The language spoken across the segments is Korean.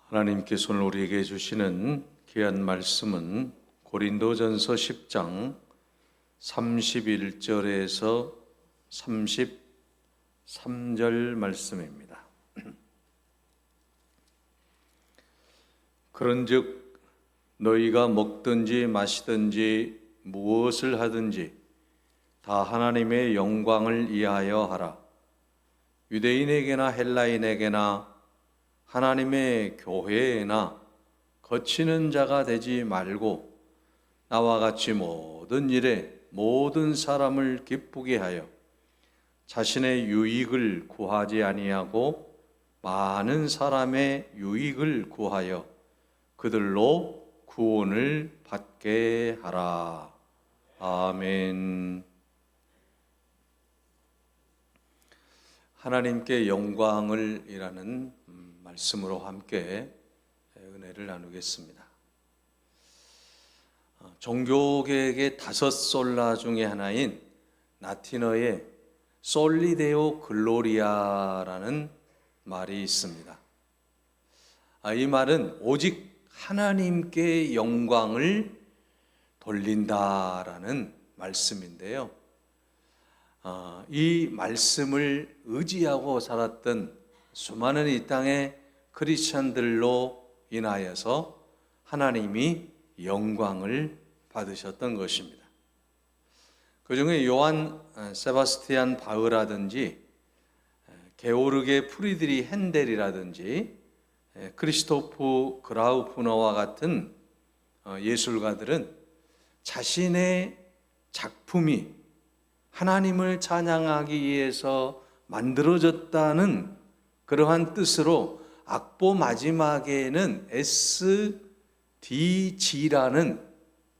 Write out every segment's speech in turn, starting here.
하나님께서 오늘 우리에게 주시는 귀한 말씀은 고린도전서 10장 31절에서 33절 말씀입니다. 그런즉 너희가 먹든지 마시든지 무엇을 하든지 다 하나님의 영광을 위하여 하라. 유대인에게나 헬라인에게나 하나님의 교회에나 거치는 자가 되지 말고 나와 같이 모든 일에 모든 사람을 기쁘게 하여 자신의 유익을 구하지 아니하고 많은 사람의 유익을 구하여 그들로 구원을 받게 하라. 아멘. 하나님께 영광을 이라는 말씀으로 함께 은혜를 나누겠습니다. 종교개혁의 5솔라 중에 하나인 라틴어의 솔리데오 글로리아라는 말이 있습니다. 이 말은 오직 하나님께 영광을 돌린다라는 말씀인데요. 이 말씀을 의지하고 살았던 수많은 이 땅의 크리스천들로 인하여서 하나님이 영광을 받으셨던 것입니다. 그 중에 요한 세바스티안 바흐라든지 게오르게 프리드리 핸델이라든지 크리스토프 그라우프너와 같은 예술가들은 자신의 작품이 하나님을 찬양하기 위해서 만들어졌다는 그러한 뜻으로 악보 마지막에는 SDG라는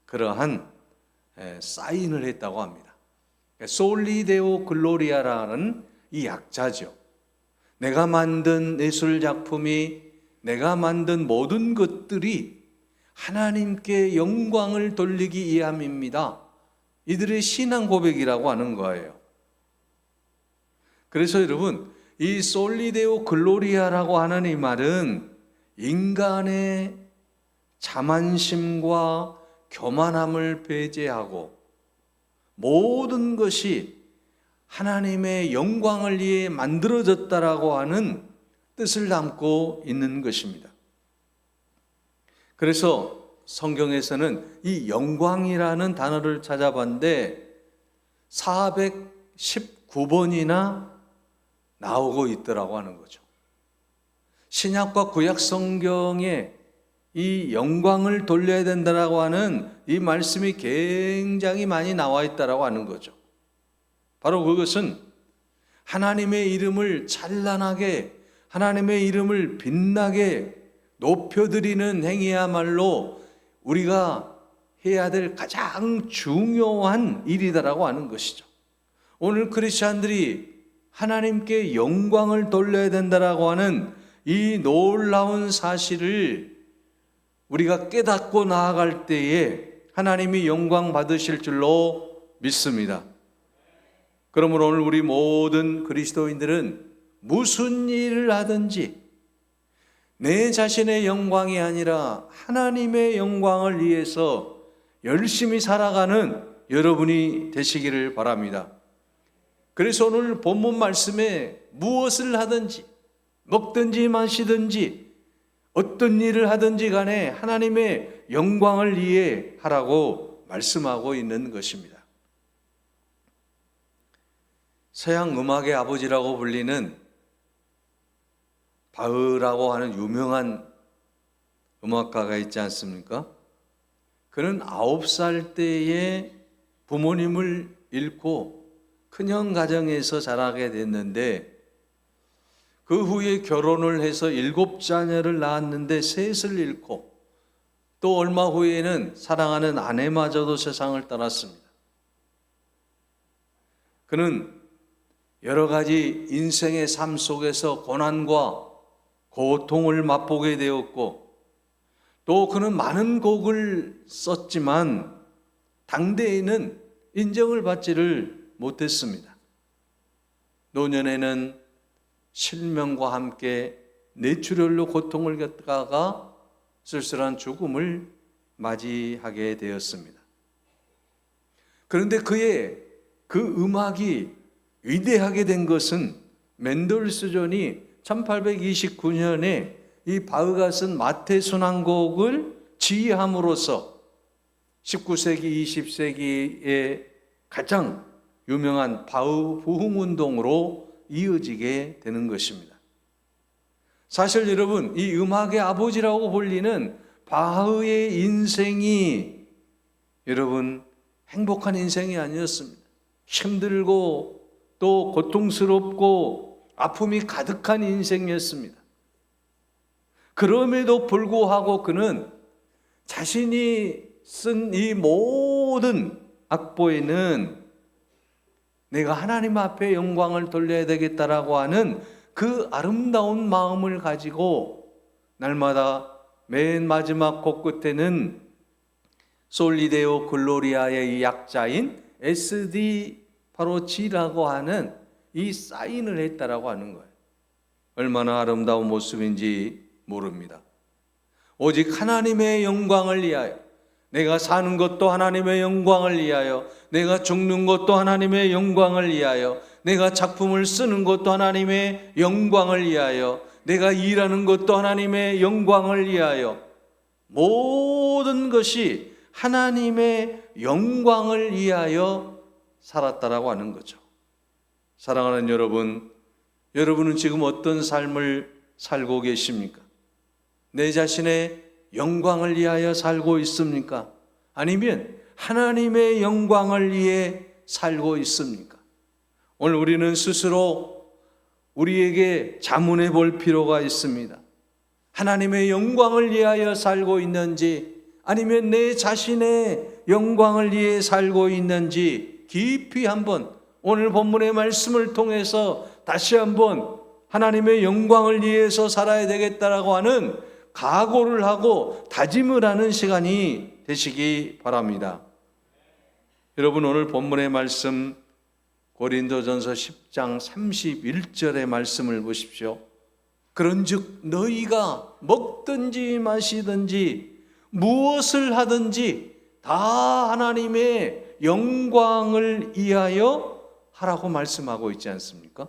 그러한 사인을 했다고 합니다. 솔리데오 글로리아라는 이 약자죠. 내가 만든 예술 작품이, 내가 만든 모든 것들이 하나님께 영광을 돌리기 위함입니다. 이들의 신앙 고백이라고 하는 거예요. 그래서 여러분, 이 솔리데오 글로리아라고 하는 이 말은 인간의 자만심과 교만함을 배제하고 모든 것이 하나님의 영광을 위해 만들어졌다라고 하는 뜻을 담고 있는 것입니다. 그래서 성경에서는 이 영광이라는 단어를 찾아봤는데 419번이나 나오고 있더라고 하는 거죠. 신약과 구약 성경에 이 영광을 돌려야 된다라고 하는 이 말씀이 굉장히 많이 나와 있다라고 하는 거죠. 바로 그것은 하나님의 이름을 찬란하게, 하나님의 이름을 빛나게 높여드리는 행위야말로 우리가 해야 될 가장 중요한 일이다라고 하는 것이죠. 오늘 크리스찬들이 하나님께 영광을 돌려야 된다라고 하는 이 놀라운 사실을 우리가 깨닫고 나아갈 때에 하나님이 영광 받으실 줄로 믿습니다. 그러므로 오늘 우리 모든 그리스도인들은 무슨 일을 하든지 내 자신의 영광이 아니라 하나님의 영광을 위해서 열심히 살아가는 여러분이 되시기를 바랍니다. 그래서 오늘 본문 말씀에 무엇을 하든지 먹든지 마시든지 어떤 일을 하든지 간에 하나님의 영광을 위해 하라고 말씀하고 있는 것입니다. 서양 음악의 아버지라고 불리는 바흐라고 하는 유명한 음악가가 있지 않습니까? 그는 9살 때에 부모님을 잃고 큰형 가정에서 자라게 됐는데 그 후에 결혼을 해서 7자녀를 낳았는데 셋을 잃고 또 얼마 후에는 사랑하는 아내마저도 세상을 떠났습니다. 그는 여러 가지 인생의 삶 속에서 고난과 고통을 맛보게 되었고 또 그는 많은 곡을 썼지만 당대에는 인정을 받지를 못했습니다. 노년에는 실명과 함께 뇌출혈로 고통을 겪다가 쓸쓸한 죽음을 맞이하게 되었습니다. 그런데 그의 그 음악이 위대하게 된 것은 맨델스존이 1829년에 이 바흐가 쓴 마태 순환곡을 지휘함으로써 19세기, 20세기의 가장 유명한 바흐 부흥운동으로 이어지게 되는 것입니다. 사실 여러분, 이 음악의 아버지라고 불리는 바흐의 인생이 여러분 행복한 인생이 아니었습니다. 힘들고 또 고통스럽고 아픔이 가득한 인생이었습니다. 그럼에도 불구하고 그는 자신이 쓴 이 모든 악보에는 내가 하나님 앞에 영광을 돌려야 되겠다라고 하는 그 아름다운 마음을 가지고 날마다 맨 마지막 곡 끝에는 솔리데오 글로리아의 이 약자인 SD 바로 G라고 하는 이 사인을 했다라고 하는 거예요. 얼마나 아름다운 모습인지 모릅니다. 오직 하나님의 영광을 위하여, 내가 사는 것도 하나님의 영광을 위하여, 내가 죽는 것도 하나님의 영광을 위하여, 내가 작품을 쓰는 것도 하나님의 영광을 위하여, 내가 일하는 것도 하나님의 영광을 위하여, 모든 것이 하나님의 영광을 위하여 살았다라고 하는 거죠. 사랑하는 여러분, 여러분은 지금 어떤 삶을 살고 계십니까? 내 자신의 영광을 위하여 살고 있습니까? 아니면 하나님의 영광을 위해 살고 있습니까? 오늘 우리는 스스로 우리에게 자문해 볼 필요가 있습니다. 하나님의 영광을 위하여 살고 있는지, 아니면 내 자신의 영광을 위해 살고 있는지 깊이 한번 오늘 본문의 말씀을 통해서 다시 한번 하나님의 영광을 위해서 살아야 되겠다라고 하는 각오를 하고 다짐을 하는 시간이 되시기 바랍니다. 여러분, 오늘 본문의 말씀 고린도전서 10장 31절의 말씀을 보십시오. 그런즉 너희가 먹든지 마시든지 무엇을 하든지 다 하나님의 영광을 위하여 하라고 말씀하고 있지 않습니까?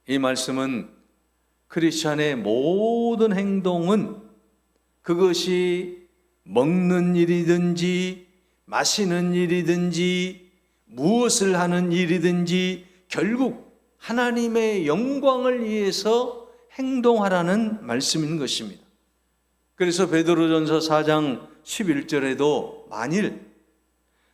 이 말씀은 크리스찬의 모든 행동은 그것이 먹는 일이든지 마시는 일이든지 무엇을 하는 일이든지 결국 하나님의 영광을 위해서 행동하라는 말씀인 것입니다. 그래서 베드로전서 4장 11절에도 만일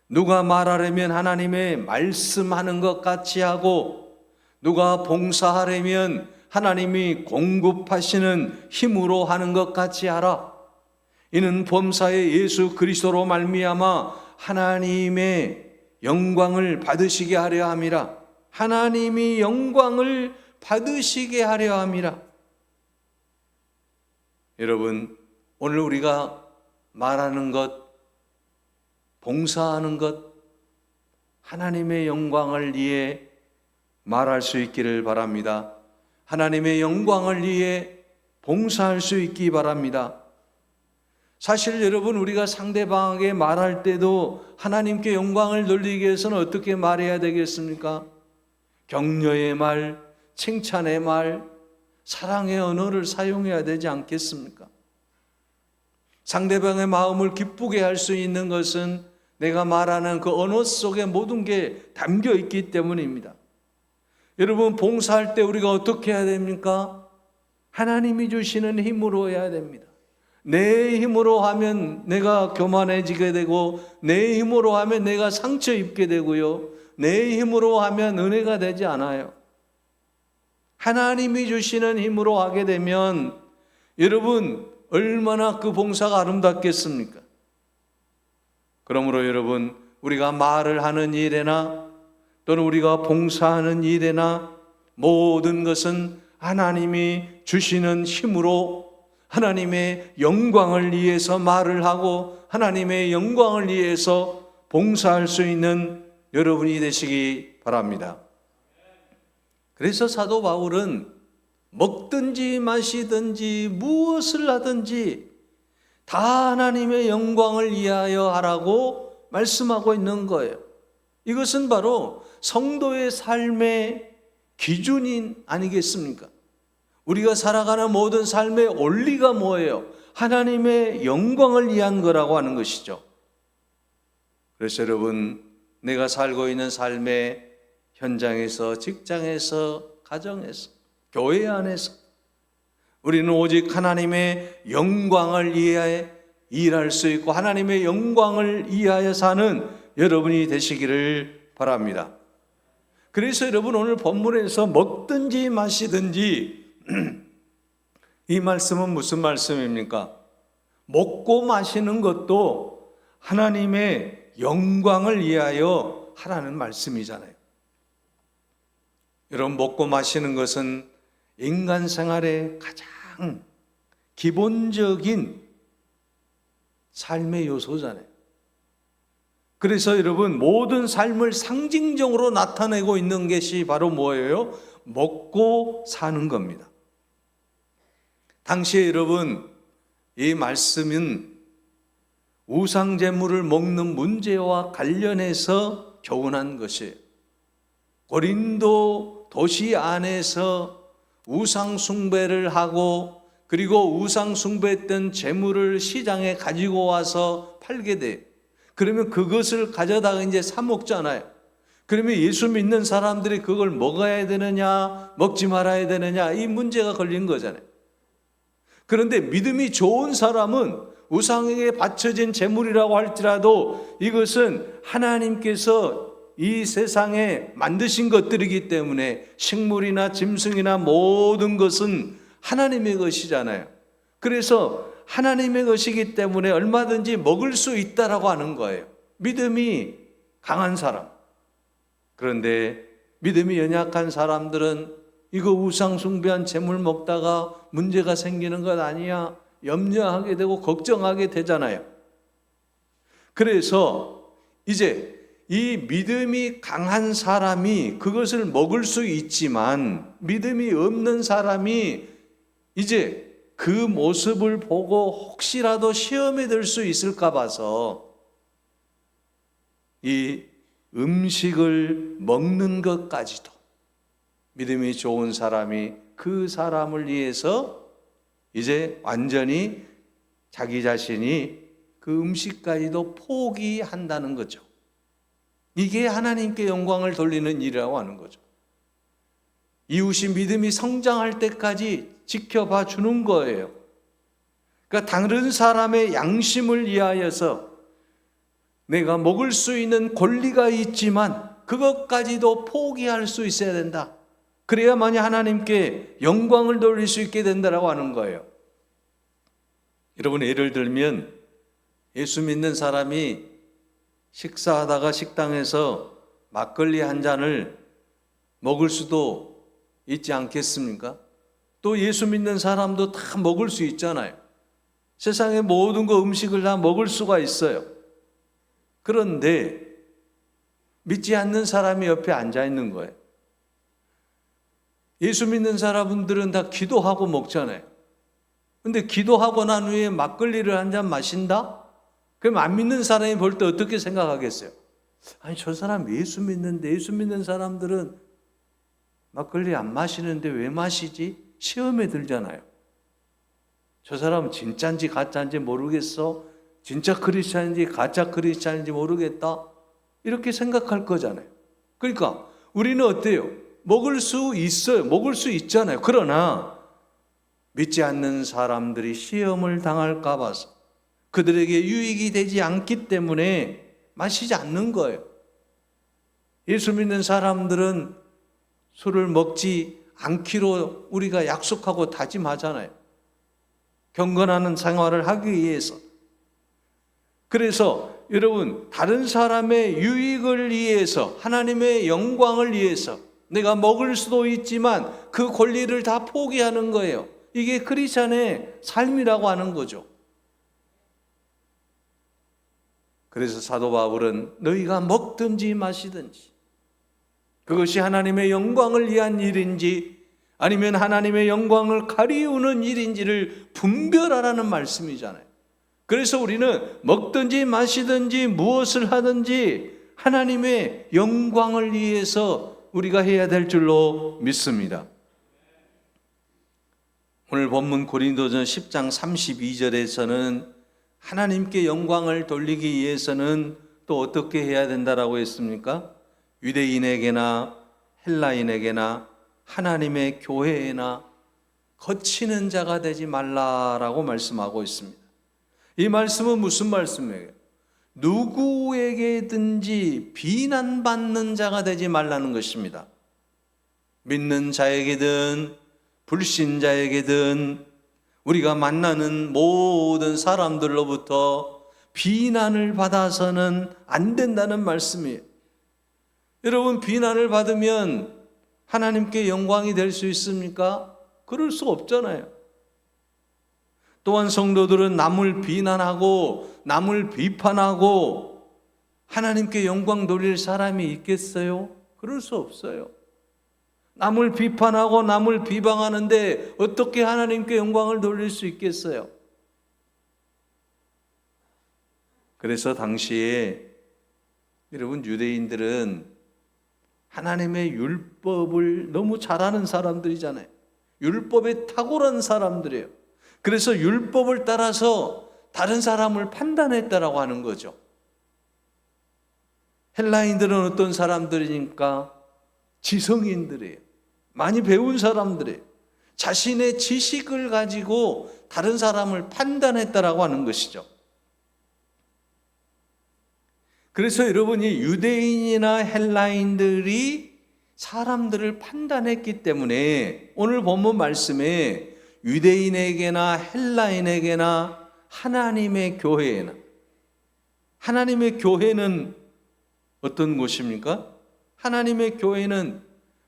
누가 말하려면 하나님의 말씀하는 것 같이 하고 누가 봉사하려면 하나님이 공급하시는 힘으로 하는 것 같이 하라. 이는 범사의 예수 그리스도로 말미암아 하나님의 영광을 받으시게 하려 함이라. 하나님이 영광을 받으시게 하려 함이라. 여러분, 오늘 우리가 말하는 것, 봉사하는 것, 하나님의 영광을 위해 말할 수 있기를 바랍니다. 하나님의 영광을 위해 봉사할 수 있기 바랍니다. 사실 여러분, 우리가 상대방에게 말할 때도 하나님께 영광을 돌리기 위해서는 어떻게 말해야 되겠습니까? 격려의 말, 칭찬의 말, 사랑의 언어를 사용해야 되지 않겠습니까? 상대방의 마음을 기쁘게 할 수 있는 것은 내가 말하는 그 언어 속에 모든 게 담겨 있기 때문입니다. 여러분, 봉사할 때 우리가 어떻게 해야 됩니까? 하나님이 주시는 힘으로 해야 됩니다. 내 힘으로 하면 내가 교만해지게 되고, 내 힘으로 하면 내가 상처 입게 되고요, 내 힘으로 하면 은혜가 되지 않아요. 하나님이 주시는 힘으로 하게 되면 여러분 얼마나 그 봉사가 아름답겠습니까? 그러므로 여러분, 우리가 말을 하는 일에나 또는 우리가 봉사하는 일에나 모든 것은 하나님이 주시는 힘으로 하나님의 영광을 위해서 말을 하고 하나님의 영광을 위해서 봉사할 수 있는 여러분이 되시기 바랍니다. 그래서 사도 바울은 먹든지 마시든지 무엇을 하든지 다 하나님의 영광을 위하여 하라고 말씀하고 있는 거예요. 이것은 바로 성도의 삶의 기준인 아니겠습니까? 우리가 살아가는 모든 삶의 원리가 뭐예요? 하나님의 영광을 위한 거라고 하는 것이죠. 그래서 여러분, 내가 살고 있는 삶의 현장에서, 직장에서, 가정에서, 교회 안에서 우리는 오직 하나님의 영광을 위하여 일할 수 있고 하나님의 영광을 위하여 사는 여러분이 되시기를 바랍니다. 그래서 여러분, 오늘 본문에서 먹든지 마시든지 이 말씀은 무슨 말씀입니까? 먹고 마시는 것도 하나님의 영광을 위하여 하라는 말씀이잖아요. 여러분, 먹고 마시는 것은 인간 생활의 가장 기본적인 삶의 요소잖아요. 그래서 여러분, 모든 삶을 상징적으로 나타내고 있는 것이 바로 뭐예요? 먹고 사는 겁니다. 당시에 여러분, 이 말씀은 우상제물을 먹는 문제와 관련해서 교훈한 것이에요. 고린도 도시 안에서 우상숭배를 하고 그리고 우상숭배했던 제물을 시장에 가지고 와서 팔게 돼요. 그러면 그것을 가져다가 이제 사 먹잖아요. 그러면 예수 믿는 사람들이 그걸 먹어야 되느냐 먹지 말아야 되느냐 이 문제가 걸린 거잖아요. 그런데 믿음이 좋은 사람은 우상에게 바쳐진 제물이라고 할지라도 이것은 하나님께서 이 세상에 만드신 것들이기 때문에 식물이나 짐승이나 모든 것은 하나님의 것이잖아요. 그래서 하나님의 것이기 때문에 얼마든지 먹을 수 있다라고 하는 거예요. 믿음이 강한 사람. 그런데 믿음이 연약한 사람들은 이거 우상 숭배한 제물 먹다가 문제가 생기는 것 아니야? 염려하게 되고 걱정하게 되잖아요. 그래서 이제 이 믿음이 강한 사람이 그것을 먹을 수 있지만 믿음이 없는 사람이 이제 그 모습을 보고 혹시라도 시험에 들 수 있을까 봐서 이 음식을 먹는 것까지도 믿음이 좋은 사람이 그 사람을 위해서 이제 완전히 자기 자신이 그 음식까지도 포기한다는 거죠. 이게 하나님께 영광을 돌리는 일이라고 하는 거죠. 이웃이 믿음이 성장할 때까지 지켜봐 주는 거예요. 그러니까 다른 사람의 양심을 위하여서 내가 먹을 수 있는 권리가 있지만 그것까지도 포기할 수 있어야 된다. 그래야만이 하나님께 영광을 돌릴 수 있게 된다라고 하는 거예요. 여러분, 예를 들면 예수 믿는 사람이 식사하다가 식당에서 막걸리 한 잔을 먹을 수도 있지 않겠습니까? 또 예수 믿는 사람도 다 먹을 수 있잖아요. 세상의 모든 거 음식을 다 먹을 수가 있어요. 그런데 믿지 않는 사람이 옆에 앉아 있는 거예요. 예수 믿는 사람들은 다 기도하고 먹잖아요. 근데 기도하고 난 후에 막걸리를 한 잔 마신다? 그럼 안 믿는 사람이 볼 때 어떻게 생각하겠어요? 아니, 저 사람 예수 믿는데 예수 믿는 사람들은 막걸리 안 마시는데 왜 마시지? 시험에 들잖아요. 저 사람은 진짜인지 가짜인지 모르겠어. 진짜 크리스찬인지 가짜 크리스찬인지 모르겠다. 이렇게 생각할 거잖아요. 그러니까 우리는 어때요? 먹을 수 있어요. 먹을 수 있잖아요. 그러나 믿지 않는 사람들이 시험을 당할까 봐서 그들에게 유익이 되지 않기 때문에 마시지 않는 거예요. 예수 믿는 사람들은 술을 먹지 않기로 우리가 약속하고 다짐하잖아요. 경건하는 생활을 하기 위해서. 그래서 여러분, 다른 사람의 유익을 위해서, 하나님의 영광을 위해서 내가 먹을 수도 있지만 그 권리를 다 포기하는 거예요. 이게 크리스찬의 삶이라고 하는 거죠. 그래서 사도 바울은 너희가 먹든지 마시든지 그것이 하나님의 영광을 위한 일인지 아니면 하나님의 영광을 가리우는 일인지를 분별하라는 말씀이잖아요. 그래서 우리는 먹든지 마시든지 무엇을 하든지 하나님의 영광을 위해서 우리가 해야 될 줄로 믿습니다. 오늘 본문 고린도전 10장 32절에서는 하나님께 영광을 돌리기 위해서는 또 어떻게 해야 된다라고 했습니까? 유대인에게나 헬라인에게나 하나님의 교회에나 거치는 자가 되지 말라라고 말씀하고 있습니다. 이 말씀은 무슨 말씀이에요? 누구에게든지 비난받는 자가 되지 말라는 것입니다. 믿는 자에게든 불신자에게든 우리가 만나는 모든 사람들로부터 비난을 받아서는 안 된다는 말씀이에요. 여러분, 비난을 받으면 하나님께 영광이 될 수 있습니까? 그럴 수 없잖아요. 또한 성도들은 남을 비난하고 남을 비판하고 하나님께 영광 돌릴 사람이 있겠어요? 그럴 수 없어요. 남을 비판하고 남을 비방하는데 어떻게 하나님께 영광을 돌릴 수 있겠어요? 그래서 당시에 여러분, 유대인들은 하나님의 율법을 너무 잘하는 사람들이잖아요. 율법에 탁월한 사람들이에요. 그래서 율법을 따라서 다른 사람을 판단했다라고 하는 거죠. 헬라인들은 어떤 사람들이니까? 지성인들이에요. 많이 배운 사람들이에요. 자신의 지식을 가지고 다른 사람을 판단했다라고 하는 것이죠. 그래서 여러분이 유대인이나 헬라인들이 사람들을 판단했기 때문에 오늘 본문 말씀에 유대인에게나 헬라인에게나 하나님의 교회에나, 하나님의 교회는 어떤 곳입니까? 하나님의 교회는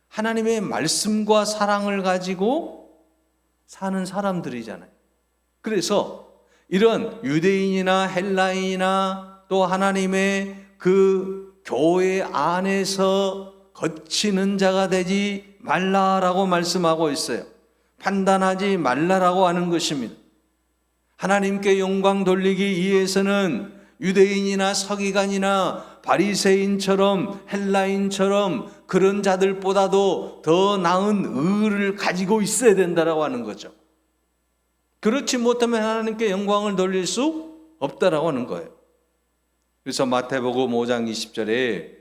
하나님의 말씀과 사랑을 가지고 사는 사람들이잖아요. 그래서 이런 유대인이나 헬라인이나 또 하나님의 그 교회 안에서 거치는 자가 되지 말라라고 말씀하고 있어요. 판단하지 말라라고 하는 것입니다. 하나님께 영광 돌리기 위해서는 유대인이나 서기관이나 바리새인처럼 헬라인처럼 그런 자들보다도 더 나은 의를 가지고 있어야 된다라고 하는 거죠. 그렇지 못하면 하나님께 영광을 돌릴 수 없다라고 하는 거예요. 그래서 마태복음 5장 20절에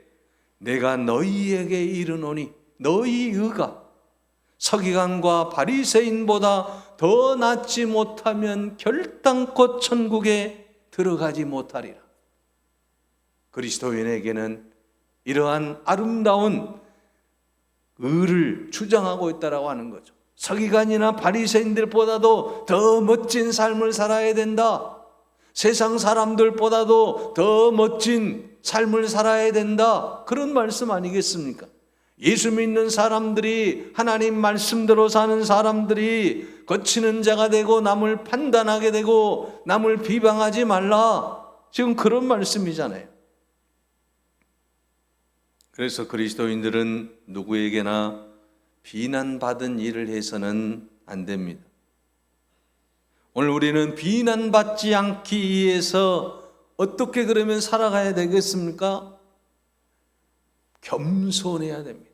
내가 너희에게 이르노니 너희 의가 서기관과 바리새인보다 더 낫지 못하면 결단코 천국에 들어가지 못하리라. 그리스도인에게는 이러한 아름다운 의를 주장하고 있다라고 하는 거죠. 서기관이나 바리새인들보다도 더 멋진 삶을 살아야 된다. 세상 사람들보다도 더 멋진 삶을 살아야 된다. 그런 말씀 아니겠습니까? 예수 믿는 사람들이, 하나님 말씀대로 사는 사람들이 거치는 자가 되고 남을 판단하게 되고 남을 비방하지 말라. 지금 그런 말씀이잖아요. 그래서 그리스도인들은 누구에게나 비난받은 일을 해서는 안 됩니다. 오늘 우리는 비난받지 않기 위해서 어떻게 그러면 살아가야 되겠습니까? 겸손해야 됩니다.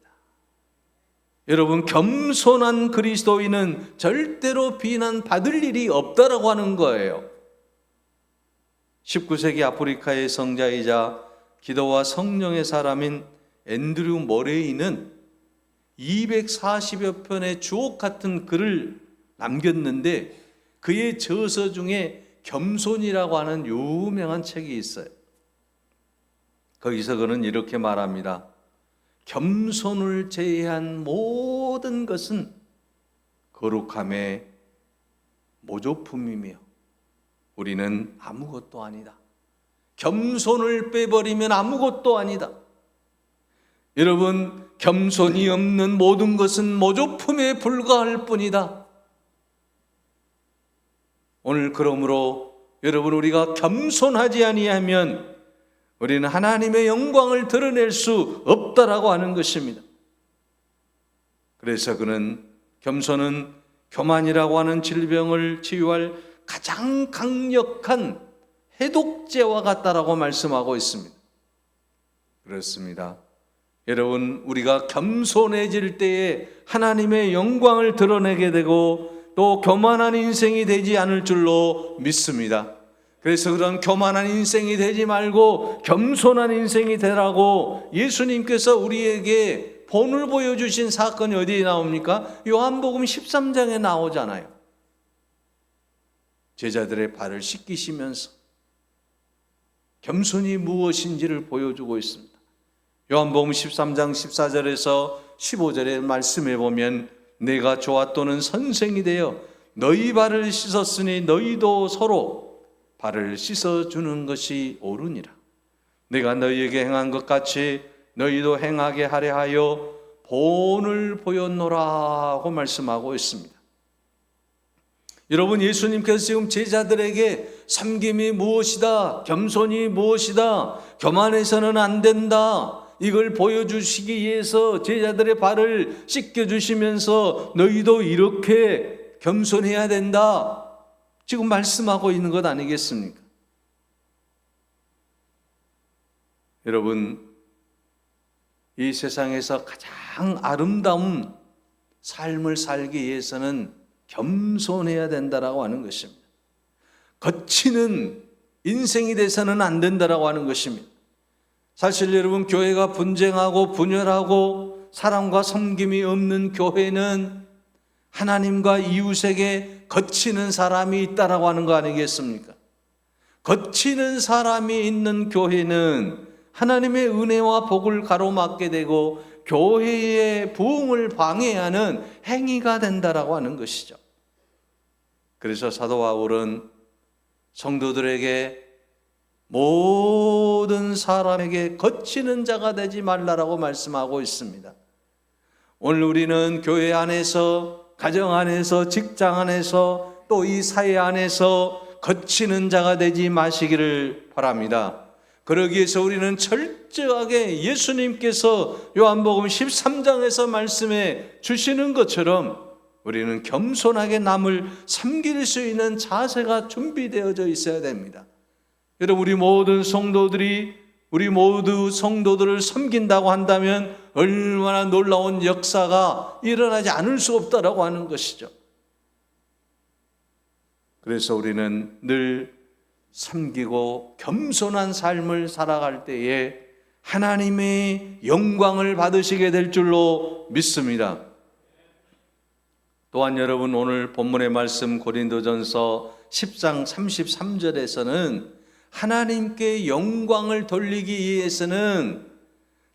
여러분, 겸손한 그리스도인은 절대로 비난받을 일이 없다라고 하는 거예요. 19세기 아프리카의 성자이자 기도와 성령의 사람인 앤드류 머레이는 240여 편의 주옥 같은 글을 남겼는데 그의 저서 중에 겸손이라고 하는 유명한 책이 있어요. 거기서 그는 이렇게 말합니다. 겸손을 제외한 모든 것은 거룩함의 모조품이며 우리는 아무것도 아니다. 겸손을 빼버리면 아무것도 아니다. 여러분, 겸손이 없는 모든 것은 모조품에 불과할 뿐이다. 오늘 그러므로 여러분, 우리가 겸손하지 아니하면 우리는 하나님의 영광을 드러낼 수 없다라고 하는 것입니다. 그래서 그는 겸손은 교만이라고 하는 질병을 치유할 가장 강력한 해독제와 같다라고 말씀하고 있습니다. 그렇습니다. 여러분, 우리가 겸손해질 때에 하나님의 영광을 드러내게 되고 또 교만한 인생이 되지 않을 줄로 믿습니다. 그래서 그런 교만한 인생이 되지 말고 겸손한 인생이 되라고 예수님께서 우리에게 본을 보여주신 사건이 어디에 나옵니까? 요한복음 13장에 나오잖아요. 제자들의 발을 씻기시면서 겸손이 무엇인지를 보여주고 있습니다. 요한복음 13장 14절에서 15절의 말씀에 보면 내가 조와 또는 선생이 되어 너희 발을 씻었으니 너희도 서로 발을 씻어주는 것이 옳으니라. 내가 너희에게 행한 것 같이 너희도 행하게 하려 하여 본을 보였노라고 말씀하고 있습니다. 여러분, 예수님께서 지금 제자들에게 섬김이 무엇이다, 겸손이 무엇이다, 교만해서는 안 된다, 이걸 보여주시기 위해서 제자들의 발을 씻겨주시면서 너희도 이렇게 겸손해야 된다, 지금 말씀하고 있는 것 아니겠습니까? 여러분, 이 세상에서 가장 아름다운 삶을 살기 위해서는 겸손해야 된다라고 하는 것입니다. 거치는 인생이 돼서는 안 된다라고 하는 것입니다. 사실 여러분, 교회가 분쟁하고 분열하고 사랑과 섬김이 없는 교회는 하나님과 이웃에게 거치는 사람이 있다라고 하는 거 아니겠습니까? 거치는 사람이 있는 교회는 하나님의 은혜와 복을 가로막게 되고 교회의 부흥을 방해하는 행위가 된다라고 하는 것이죠. 그래서 사도 바울은 성도들에게 모든 사람에게 거치는 자가 되지 말라라고 말씀하고 있습니다. 오늘 우리는 교회 안에서, 가정 안에서, 직장 안에서, 또 이 사회 안에서 거치는 자가 되지 마시기를 바랍니다. 그러기 위해서 우리는 철저하게 예수님께서 요한복음 13장에서 말씀해 주시는 것처럼 우리는 겸손하게 남을 섬길 수 있는 자세가 준비되어져 있어야 됩니다. 여러분, 우리 모든 성도들이 우리 모두 성도들을 섬긴다고 한다면 얼마나 놀라운 역사가 일어나지 않을 수 없다라고 하는 것이죠. 그래서 우리는 늘 섬기고 겸손한 삶을 살아갈 때에 하나님의 영광을 받으시게 될 줄로 믿습니다. 또한 여러분, 오늘 본문의 말씀 고린도전서 10장 33절에서는 하나님께 영광을 돌리기 위해서는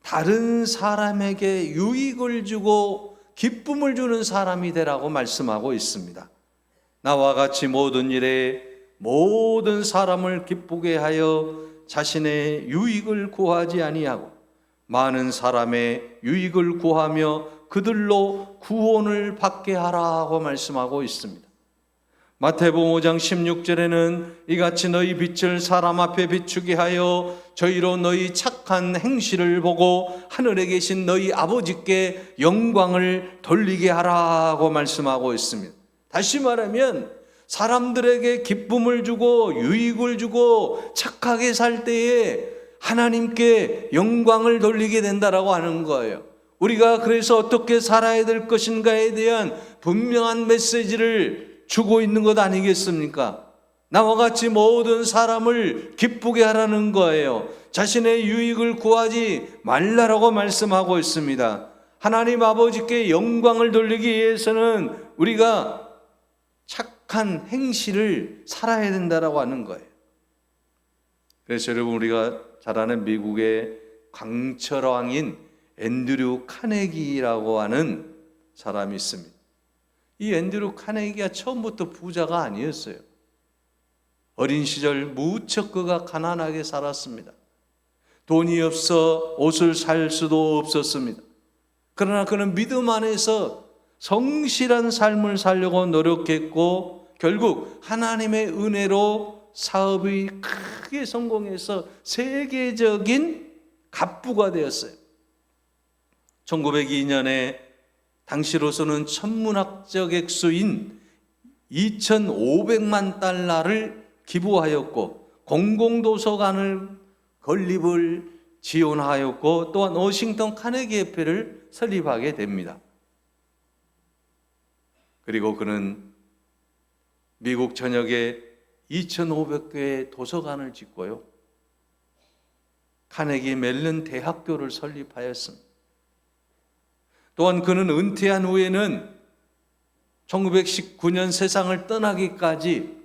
다른 사람에게 유익을 주고 기쁨을 주는 사람이 되라고 말씀하고 있습니다. 나와 같이 모든 일에 모든 사람을 기쁘게 하여 자신의 유익을 구하지 아니하고 많은 사람의 유익을 구하며 그들로 구원을 받게 하라고 말씀하고 있습니다. 마태복음 5장 16절에는 이같이 너희 빛을 사람 앞에 비추게 하여 저희로 너희 착한 행실을 보고 하늘에 계신 너희 아버지께 영광을 돌리게 하라고 말씀하고 있습니다. 다시 말하면 사람들에게 기쁨을 주고 유익을 주고 착하게 살 때에 하나님께 영광을 돌리게 된다라고 하는 거예요. 우리가 그래서 어떻게 살아야 될 것인가에 대한 분명한 메시지를 주고 있는 것 아니겠습니까? 나와 같이 모든 사람을 기쁘게 하라는 거예요. 자신의 유익을 구하지 말라라고 말씀하고 있습니다. 하나님 아버지께 영광을 돌리기 위해서는 우리가 착한 행실을 살아야 된다라고 하는 거예요. 그래서 여러분, 우리가 잘 아는 미국의 강철왕인 앤드류 카네기라고 하는 사람이 있습니다. 이 앤드류 카네기가 처음부터 부자가 아니었어요. 어린 시절 무척 그가 가난하게 살았습니다. 돈이 없어 옷을 살 수도 없었습니다. 그러나 그는 믿음 안에서 성실한 삶을 살려고 노력했고 결국 하나님의 은혜로 사업이 크게 성공해서 세계적인 갑부가 되었어요. 1902년에 당시로서는 천문학적 액수인 2,500만 달러를 기부하였고 공공도서관을 건립을 지원하였고 또한 워싱턴 카네기 협회를 설립하게 됩니다. 그리고 그는 미국 전역에 2,500개의 도서관을 짓고요, 카네기 멜론 대학교를 설립하였습니다. 또한 그는 은퇴한 후에는 1919년 세상을 떠나기까지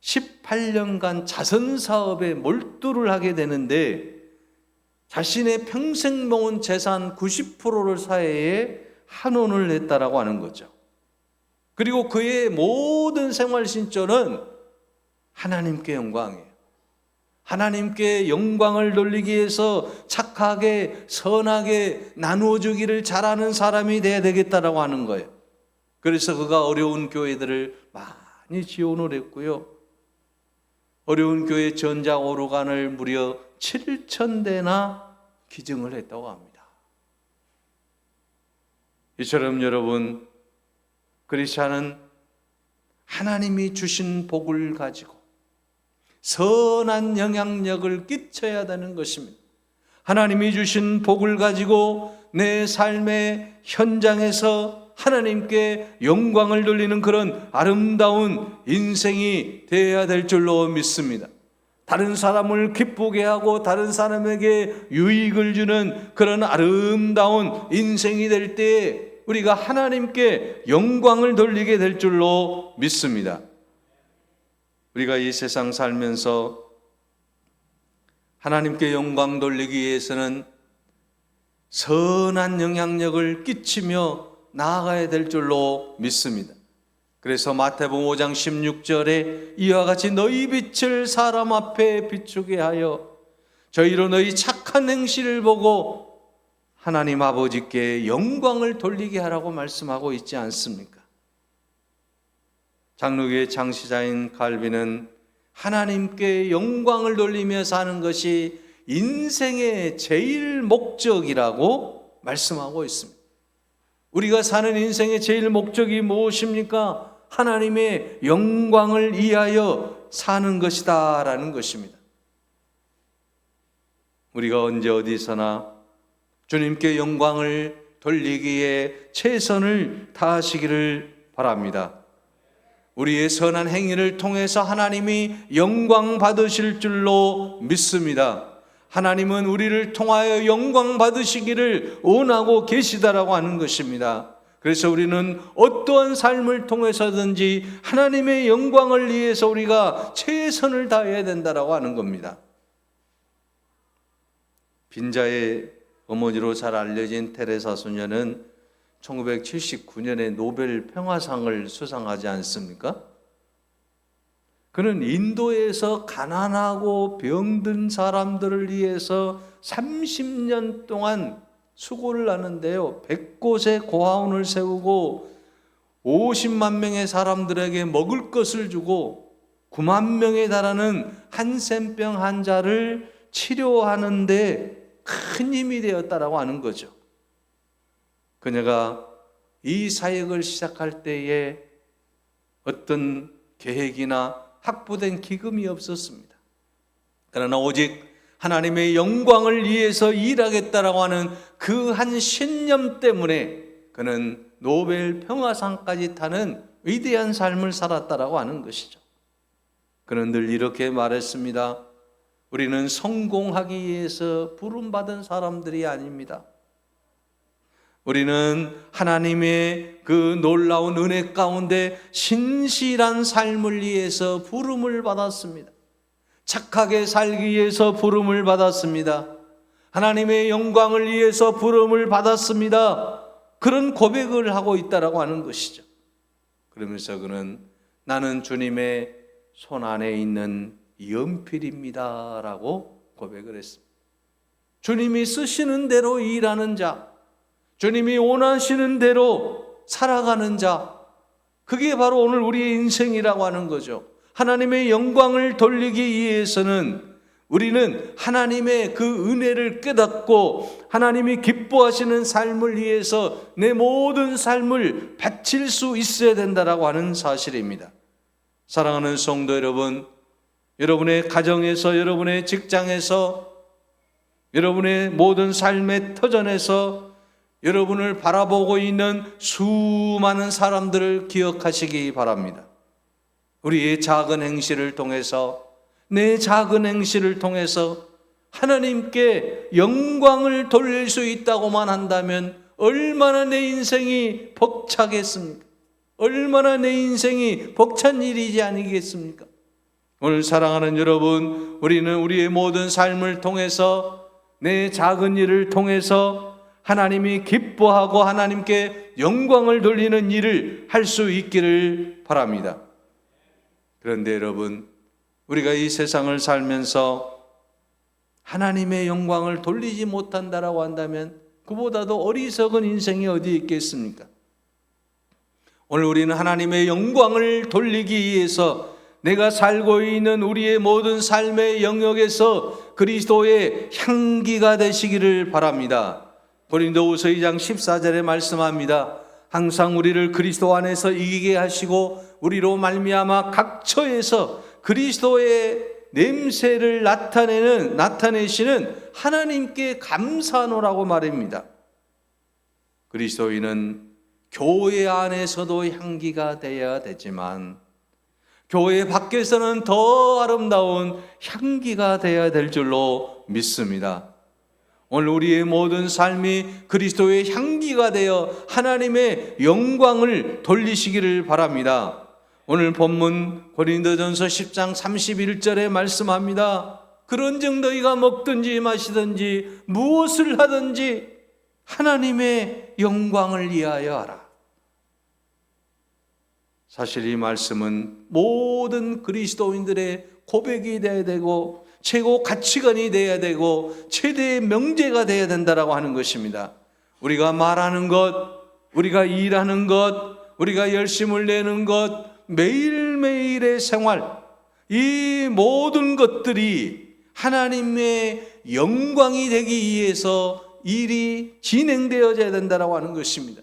18년간 자선사업에 몰두를 하게 되는데 자신의 평생 모은 재산 90%를 사회에 환원을 했다라고 하는 거죠. 그리고 그의 모든 생활 신조는 하나님께 영광이에요. 하나님께 영광을 돌리기 위해서 착하게 선하게 나누어주기를 잘하는 사람이 돼야 되겠다라고 하는 거예요. 그래서 그가 어려운 교회들을 많이 지원을 했고요, 어려운 교회 전자 오르간을 무려 7,000대나 기증을 했다고 합니다. 이처럼 여러분, 크리스찬은 하나님이 주신 복을 가지고 선한 영향력을 끼쳐야 되는 것입니다. 하나님이 주신 복을 가지고 내 삶의 현장에서 하나님께 영광을 돌리는 그런 아름다운 인생이 되어야 될 줄로 믿습니다. 다른 사람을 기쁘게 하고 다른 사람에게 유익을 주는 그런 아름다운 인생이 될 때에 우리가 하나님께 영광을 돌리게 될 줄로 믿습니다. 우리가 이 세상 살면서 하나님께 영광 돌리기 위해서는 선한 영향력을 끼치며 나아가야 될 줄로 믿습니다. 그래서 마태복음 5장 16절에 이와 같이 너희 빛을 사람 앞에 비추게 하여 저희로 너희 착한 행실을 보고 하나님 아버지께 영광을 돌리게 하라고 말씀하고 있지 않습니까? 장로교의 창시자인 칼빈은 하나님께 영광을 돌리며 사는 것이 인생의 제일 목적이라고 말씀하고 있습니다. 우리가 사는 인생의 제일 목적이 무엇입니까? 하나님의 영광을 위하여 사는 것이다 라는 것입니다. 우리가 언제 어디서나 주님께 영광을 돌리기에 최선을 다하시기를 바랍니다. 우리의 선한 행위를 통해서 하나님이 영광 받으실 줄로 믿습니다. 하나님은 우리를 통하여 영광 받으시기를 원하고 계시다라고 하는 것입니다. 그래서 우리는 어떠한 삶을 통해서든지 하나님의 영광을 위해서 우리가 최선을 다해야 된다라고 하는 겁니다. 빈자의 어머니로 잘 알려진 테레사 소녀는 1979년에 노벨 평화상을 수상하지 않습니까? 그는 인도에서 가난하고 병든 사람들을 위해서 30년 동안 수고를 하는데요, 100곳에 고아원을 세우고 50만 명의 사람들에게 먹을 것을 주고 9만 명에 달하는 한센병 환자를 치료하는데 큰 힘이 되었다라고 하는 거죠. 그녀가 이 사역을 시작할 때에 어떤 계획이나 확보된 기금이 없었습니다. 그러나 오직 하나님의 영광을 위해서 일하겠다라고 하는 그 한 신념 때문에 그는 노벨 평화상까지 타는 위대한 삶을 살았다라고 하는 것이죠. 그는 늘 이렇게 말했습니다. 우리는 성공하기 위해서 부름받은 사람들이 아닙니다. 우리는 하나님의 그 놀라운 은혜 가운데 신실한 삶을 위해서 부름을 받았습니다. 착하게 살기 위해서 부름을 받았습니다. 하나님의 영광을 위해서 부름을 받았습니다. 그런 고백을 하고 있다라고 하는 것이죠. 그러면서 그는 나는 주님의 손 안에 있는 연필입니다 라고 고백을 했습니다. 주님이 쓰시는 대로 일하는 자, 주님이 원하시는 대로 살아가는 자, 그게 바로 오늘 우리의 인생이라고 하는 거죠. 하나님의 영광을 돌리기 위해서는 우리는 하나님의 그 은혜를 깨닫고 하나님이 기뻐하시는 삶을 위해서 내 모든 삶을 바칠 수 있어야 된다라고 하는 사실입니다. 사랑하는 성도 여러분, 여러분의 가정에서, 여러분의 직장에서, 여러분의 모든 삶의 터전에서 여러분을 바라보고 있는 수많은 사람들을 기억하시기 바랍니다. 우리의 작은 행실을 통해서, 내 작은 행실을 통해서 하나님께 영광을 돌릴 수 있다고만 한다면 얼마나 내 인생이 벅차겠습니까? 얼마나 내 인생이 벅찬 일이지 아니겠습니까? 오늘 사랑하는 여러분, 우리는 우리의 모든 삶을 통해서, 내 작은 일을 통해서 하나님이 기뻐하고 하나님께 영광을 돌리는 일을 할 수 있기를 바랍니다. 그런데 여러분, 우리가 이 세상을 살면서 하나님의 영광을 돌리지 못한다라고 한다면 그보다도 어리석은 인생이 어디 있겠습니까? 오늘 우리는 하나님의 영광을 돌리기 위해서 내가 살고 있는 우리의 모든 삶의 영역에서 그리스도의 향기가 되시기를 바랍니다. 고린도후서 2장 14절에 말씀합니다. 항상 우리를 그리스도 안에서 이기게 하시고 우리로 말미암아 각 처에서 그리스도의 냄새를 나타내시는 하나님께 감사하노라고 말입니다. 그리스도인은 교회 안에서도 향기가 되어야 되지만 교회 밖에서는 더 아름다운 향기가 되어야 될 줄로 믿습니다. 오늘 우리의 모든 삶이 그리스도의 향기가 되어 하나님의 영광을 돌리시기를 바랍니다. 오늘 본문 고린도전서 10장 31절에 말씀합니다. 그런즉 너희가 먹든지 마시든지 무엇을 하든지 하나님의 영광을 위하여 하라. 사실 이 말씀은 모든 그리스도인들의 고백이 되어야 되고 최고 가치관이 되어야 되고 최대의 명제가 되어야 된다라고 하는 것입니다. 우리가 말하는 것, 우리가 일하는 것, 우리가 열심을 내는 것, 매일매일의 생활, 이 모든 것들이 하나님의 영광이 되기 위해서 일이 진행되어져야 된다라고 하는 것입니다.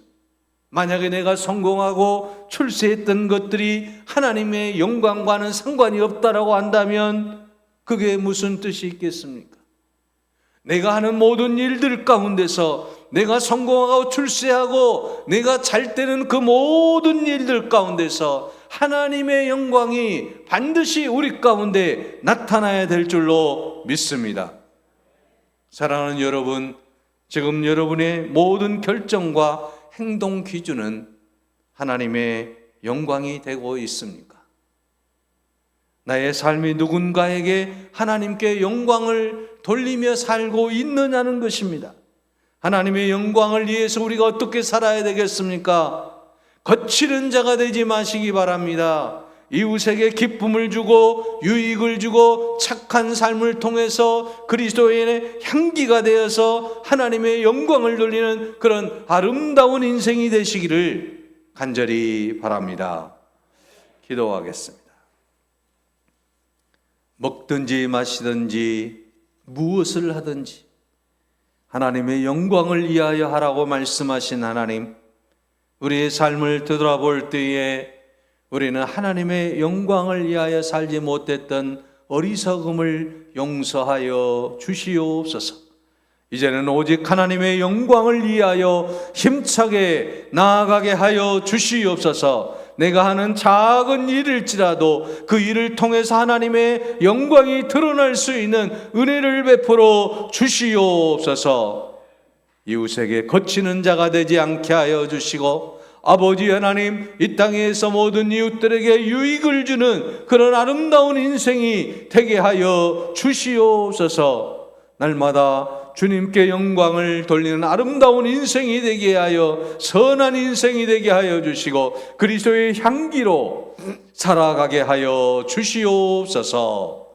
만약에 내가 성공하고 출세했던 것들이 하나님의 영광과는 상관이 없다라고 한다면 그게 무슨 뜻이 있겠습니까? 내가 하는 모든 일들 가운데서 내가 성공하고 출세하고 내가 잘 되는 그 모든 일들 가운데서 하나님의 영광이 반드시 우리 가운데 나타나야 될 줄로 믿습니다. 사랑하는 여러분, 지금 여러분의 모든 결정과 행동 기준은 하나님의 영광이 되고 있습니까? 나의 삶이 누군가에게 하나님께 영광을 돌리며 살고 있느냐는 것입니다. 하나님의 영광을 위해서 우리가 어떻게 살아야 되겠습니까? 거칠은 자가 되지 마시기 바랍니다. 이웃에게 기쁨을 주고 유익을 주고 착한 삶을 통해서 그리스도의 향기가 되어서 하나님의 영광을 돌리는 그런 아름다운 인생이 되시기를 간절히 바랍니다. 기도하겠습니다. 먹든지 마시든지 무엇을 하든지 하나님의 영광을 위하여 하라고 말씀하신 하나님, 우리의 삶을 되돌아볼 때에 우리는 하나님의 영광을 위하여 살지 못했던 어리석음을 용서하여 주시옵소서. 이제는 오직 하나님의 영광을 위하여 힘차게 나아가게 하여 주시옵소서. 내가 하는 작은 일일지라도 그 일을 통해서 하나님의 영광이 드러날 수 있는 은혜를 베풀어 주시옵소서. 이웃에게 거치는 자가 되지 않게 하여 주시고 아버지 하나님, 이 땅에서 모든 이웃들에게 유익을 주는 그런 아름다운 인생이 되게 하여 주시옵소서. 날마다 주님께 영광을 돌리는 아름다운 인생이 되게 하여 선한 인생이 되게 하여 주시고 그리스도의 향기로 살아가게 하여 주시옵소서.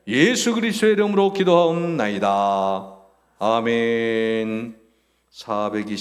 예수 그리스도의 이름으로 기도하옵나이다. 아멘. 420